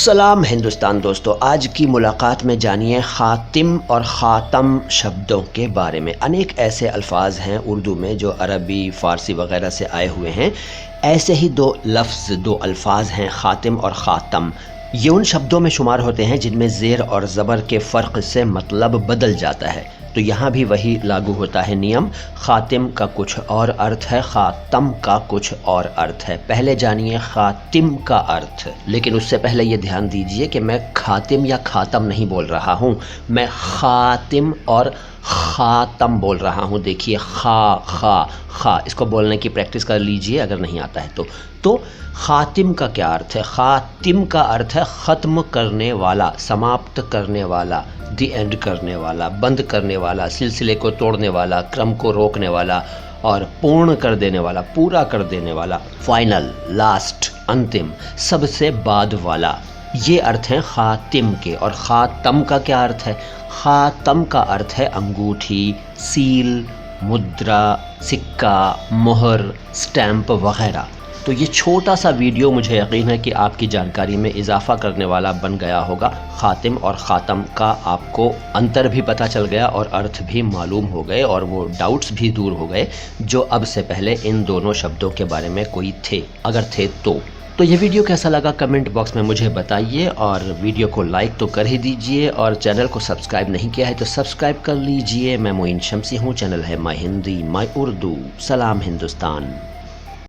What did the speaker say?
सलाम हिंदुस्तान दोस्तों, आज की मुलाकात में जानिए ख़ातिम और ख़ातम शब्दों के बारे में। अनेक ऐसे अल्फाज हैं उर्दू में जो अरबी, फ़ारसी वगैरह से आए हुए हैं। ऐसे ही दो लफ्ज़, दो अल्फाज हैं ख़ातिम और ख़ातम। ये उन शब्दों में शुमार होते हैं जिनमें ज़ेर और ज़बर के फ़र्क से मतलब बदल जाता है। तो यहाँ भी वही लागू होता है नियम। ख़ातिम का कुछ और अर्थ है, ख़ातम का कुछ और अर्थ है। पहले जानिए ख़ातिम का अर्थ, लेकिन उससे पहले ये ध्यान दीजिए कि मैं ख़ातिम या ख़ातम नहीं बोल रहा हूँ, मैं ख़ातिम और ख़ातम बोल रहा हूँ। देखिए खा, इसको बोलने की प्रैक्टिस कर लीजिए अगर नहीं आता है तो ख़ातिम का क्या अर्थ है? ख़ातिम का अर्थ है ख़त्म करने वाला, समाप्त करने वाला, दी एंड करने वाला, बंद करने वाला, सिलसिले को तोड़ने वाला, क्रम को रोकने वाला और पूर्ण कर देने वाला, पूरा कर देने वाला, फाइनल, लास्ट, अंतिम, सबसे बाद वाला। ये अर्थ हैं ख़ातिम के। और ख़ातम का क्या अर्थ है? ख़ातम का अर्थ है अंगूठी, सील, मुद्रा, सिक्का, मोहर, स्टैम्प वगैरह। तो ये छोटा सा वीडियो मुझे यकीन है कि आपकी जानकारी में इजाफ़ा करने वाला बन गया होगा। ख़ातिम और ख़ातम का आपको अंतर भी पता चल गया और अर्थ भी मालूम हो गए और वो डाउट्स भी दूर हो गए जो अब से पहले इन दोनों शब्दों के बारे में कोई थे, अगर थे तो ये वीडियो कैसा लगा कमेंट बॉक्स में मुझे बताइए और वीडियो को लाइक तो कर ही दीजिए और चैनल को सब्सक्राइब नहीं किया है तो सब्सक्राइब कर लीजिए। मैं मोइन शम्सी हूँ, चैनल है माई हिंदी माई उर्दू। सलाम हिंदुस्तान।